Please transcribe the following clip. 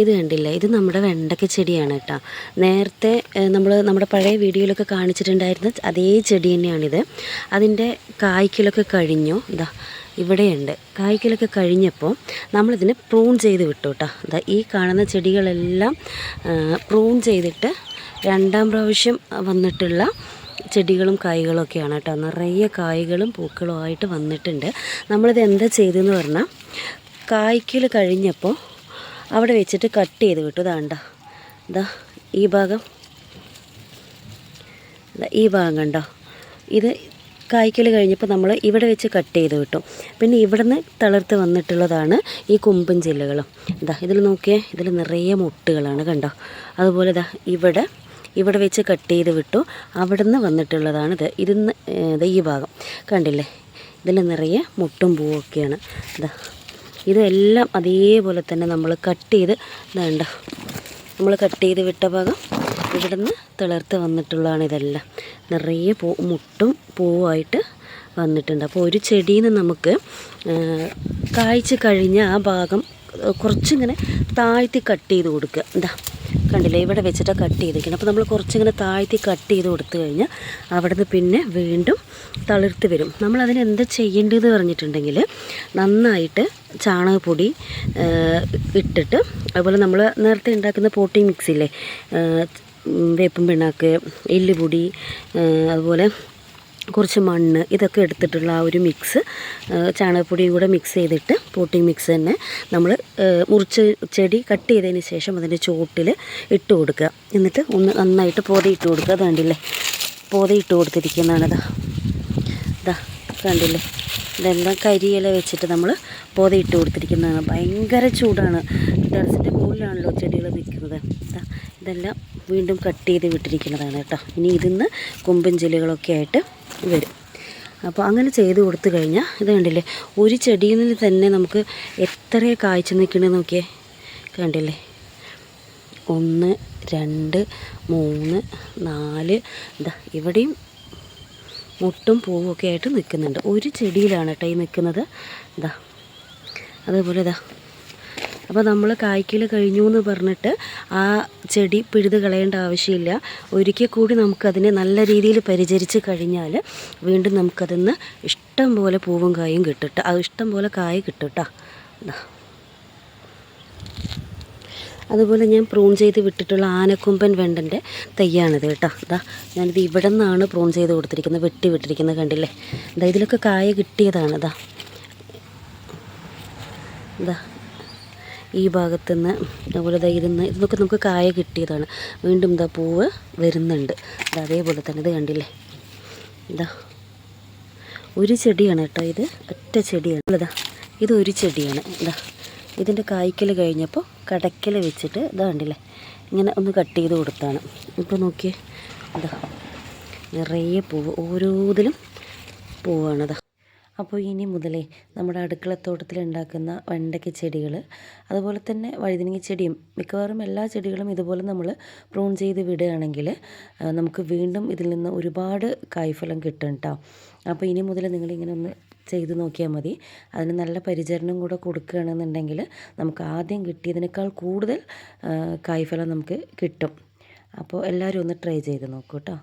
ഇത് കണ്ടില്ലേ, ഇത് നമ്മുടെ വെണ്ടയ്ക്ക ചെടിയാണ് കേട്ടോ. നേരത്തെ നമ്മുടെ പഴയ വീഡിയോയിലൊക്കെ കാണിച്ചിട്ടുണ്ടായിരുന്ന അതേ ചെടി തന്നെയാണിത്. അതിൻ്റെ കായ്ക്കലൊക്കെ കഴിഞ്ഞു. ഇതാ ഇവിടെയുണ്ട്. കായ്ക്കലൊക്കെ കഴിഞ്ഞപ്പോൾ നമ്മളിതിന് പ്രൂൺ ചെയ്ത് വിട്ടു കേട്ടോ. ഇതാ ഈ കാണുന്ന ചെടികളെല്ലാം പ്രൂൺ ചെയ്തിട്ട് രണ്ടാം പ്രാവശ്യം വന്നിട്ടുള്ള ചെടികളും കായ്കളും ഒക്കെയാണ് കേട്ടോ. നിറയെ കായ്കളും പൂക്കളും ആയിട്ട് വന്നിട്ടുണ്ട്. നമ്മളിത് എന്താ ചെയ്തതെന്ന് പറഞ്ഞാൽ, കായ്ക്കൽ കഴിഞ്ഞപ്പോൾ അവിടെ വെച്ചിട്ട് കട്ട് ചെയ്ത് വിട്ടു. ഇതാണ്ട, ഇതാ ഈ ഭാഗം കണ്ടോ. ഇത് കായ്ക്കൽ കഴിഞ്ഞപ്പോൾ നമ്മൾ ഇവിടെ വെച്ച് കട്ട് ചെയ്ത് വിട്ടു. പിന്നെ ഇവിടെ നിന്ന് തളിർത്ത് വന്നിട്ടുള്ളതാണ് ഈ കുമ്പൻ ചില്ലകളും. ഇതാ ഇതിൽ നോക്കിയേ, ഇതിൽ നിറയെ മുട്ടുകളാണ് കണ്ടോ. അതുപോലെ ഇതാ ഇവിടെ വെച്ച് കട്ട് ചെയ്ത് വിട്ടു. അവിടെ നിന്ന് വന്നിട്ടുള്ളതാണ് ഇത്. ഇതിന്ന് ഈ ഭാഗം കണ്ടില്ലേ, ഇതിൽ നിറയെ മുട്ടും പൂവൊക്കെയാണ്. ഇതാ ഇതെല്ലാം അതേപോലെ തന്നെ നമ്മൾ കട്ട് ചെയ്ത് ഇതാണ്ട, നമ്മൾ കട്ട് ചെയ്ത് വിട്ട ഭാഗം ഇവിടെ നിന്ന് തിളർത്ത് വന്നിട്ടുള്ളതാണ്. ഇതെല്ലാം നിറയെ മുട്ടും പൂവായിട്ട് വന്നിട്ടുണ്ട്. അപ്പോൾ ഒരു ചെടിയിൽ നിന്ന് നമുക്ക് കായ്ച്ച് കഴിഞ്ഞ ആ ഭാഗം കുറച്ചിങ്ങനെ താഴ്ത്തി കട്ട് ചെയ്ത് കൊടുക്കുക. എന്താ കണ്ടില്ലേ, ഇവിടെ വെച്ചിട്ട് കട്ട് ചെയ്തിരിക്കണം. അപ്പോൾ നമ്മൾ കുറച്ചിങ്ങനെ താഴ്ത്തി കട്ട് ചെയ്ത് കൊടുത്തു കഴിഞ്ഞാൽ അവിടെ നിന്ന് പിന്നെ വീണ്ടും തളിർത്ത് വരും. നമ്മളതിന് എന്താ ചെയ്യേണ്ടതെന്ന് പറഞ്ഞിട്ടുണ്ടെങ്കിൽ, നന്നായിട്ട് ചാണകപ്പൊടി ഇട്ടിട്ട്, അതുപോലെ നമ്മൾ നേരത്തെ ഉണ്ടാക്കുന്ന പോട്ടിംഗ് മിക്സില്ലേ, വേപ്പും പിണ്ണാക്ക്, എല്ലുപൊടി, അതുപോലെ കുറച്ച് മണ്ണ്, ഇതൊക്കെ എടുത്തിട്ടുള്ള ആ ഒരു മിക്സ്, ചാണകപ്പൊടിയും കൂടെ മിക്സ് ചെയ്തിട്ട് പോട്ടിംഗ് മിക്സ് തന്നെ നമ്മൾ മുറിച്ച് ചെടി കട്ട് ചെയ്തതിന് ശേഷം അതിൻ്റെ ചുവട്ടിൽ ഇട്ട് കൊടുക്കുക. എന്നിട്ട് ഒന്ന് നന്നായിട്ട് പോതയിട്ട് കൊടുക്കുക. അത് കണ്ടില്ലേ, പോതയിട്ട് കൊടുത്തിരിക്കുന്നതാണിത്. ഇതാ കണ്ടില്ലേ, ഇതെല്ലാം കരിയില വെച്ചിട്ട് നമ്മൾ പോതയിട്ട് കൊടുത്തിരിക്കുന്നതാണ്. ഭയങ്കര ചൂടാണ്. ടെറസിൻ്റെ മുകളിലാണല്ലോ ചെടികൾ നിൽക്കുന്നത്. ഇതെല്ലാം വീണ്ടും കട്ട് ചെയ്ത് വിട്ടിരിക്കുന്നതാണ് കേട്ടോ. ഇനി ഇതിന്ന് കൊമ്പൻ ചില്ലകളൊക്കെ ആയിട്ട് വരും. അപ്പോൾ അങ്ങനെ ചെയ്ത് കൊടുത്തു കഴിഞ്ഞാൽ ഇത് കണ്ടില്ലേ, ഒരു ചെടിയിൽ നിന്ന് തന്നെ നമുക്ക് എത്ര കായ്ച്ചു നിൽക്കണമെന്ന് നോക്കിയേ. കണ്ടില്ലേ, 1 2 3 4, ഇതാ ഇവിടെയും മുട്ടും പൂവൊക്കെ ആയിട്ട് നിൽക്കുന്നുണ്ട്. ഒരു ചെടിയിലാണ് കേട്ടോ ഈ നിൽക്കുന്നത്. ഇതാ അതേപോലെ ഇതാ. അപ്പോൾ നമ്മൾ കായ്ക്കൽ കഴിഞ്ഞു എന്ന് പറഞ്ഞിട്ട് ആ ചെടി പിഴുത് കളയേണ്ട ആവശ്യമില്ല. ഒരിക്കൽ കൂടി നമുക്കതിനെ നല്ല രീതിയിൽ പരിചരിച്ച് കഴിഞ്ഞാൽ വീണ്ടും നമുക്കതിന്ന് ഇഷ്ടം പോലെ പൂവും കായും കിട്ടും. അത് ഇഷ്ടം പോലെ കായ കിട്ടും കേട്ടോ. അതുപോലെ ഞാൻ പ്രൂൺ ചെയ്ത് വിട്ടിട്ടുള്ള ആനക്കൊമ്പൻ വെണ്ടൻ്റെ തയ്യാണിത് കേട്ടോ. ഇതാ ഞാനിത് ഇവിടെ നിന്നാണ് പ്രൂൺ ചെയ്ത് കൊടുത്തിരിക്കുന്നത്, വെട്ടി വിട്ടിരിക്കുന്നത് കണ്ടില്ലേ. ഇതാ ഇതിലൊക്കെ കായ കിട്ടിയതാണ്. ഇതാ ഈ ഭാഗത്തുനിന്ന്, അതുപോലെ ഇതൊക്കെ നമുക്ക് കായ കിട്ടിയതാണ്. വീണ്ടും ഇതാ പൂവ് വരുന്നുണ്ട്. അതേപോലെ തന്നെ ഇത് കണ്ടില്ലേ. ഇതാ ഒരു ചെടിയാണ് കേട്ടോ, ഇത് ഒറ്റ ചെടിയാണ്. ഇതൊരു ചെടിയാണ്. ഇതിൻ്റെ കായ്ക്കൽ കഴിഞ്ഞപ്പോൾ കടക്കൽ വെച്ചിട്ട് ഇതാ കണ്ടില്ലേ, ഇങ്ങനെ ഒന്ന് കട്ട് ചെയ്ത് കൊടുത്താണ്. ഇപ്പോൾ നോക്കിയേ, ഇതാ നിറയെ പൂവ്, ഓരോതിലും പൂവാണ്. അപ്പോൾ ഇനി മുതലേ നമ്മുടെ അടുക്കളത്തോട്ടത്തിൽ ഉണ്ടാക്കുന്ന വെണ്ടയ്ക്ക ചെടികൾ, അതുപോലെ തന്നെ വഴുതനങ്ങ ചെടിയും, മിക്കവാറും എല്ലാ ചെടികളും ഇതുപോലെ നമ്മൾ പ്രൂൺ ചെയ്ത് വിടുകയാണെങ്കിൽ നമുക്ക് വീണ്ടും ഇതിൽ നിന്ന് ഒരുപാട് കായ്ഫലം കിട്ടും കേട്ടോ. അപ്പോൾ ഇനി മുതൽ നിങ്ങളിങ്ങനെ ഒന്ന് ചെയ്ത് നോക്കിയാൽ മതി. അതിന് നല്ല പരിചരണം കൂടെ കൊടുക്കുകയാണെന്നുണ്ടെങ്കിൽ നമുക്ക് ആദ്യം കിട്ടിയതിനേക്കാൾ കൂടുതൽ കായ്ഫലം നമുക്ക് കിട്ടും. അപ്പോൾ എല്ലാവരും ഒന്ന് ട്രൈ ചെയ്ത് നോക്കൂ കേട്ടോ.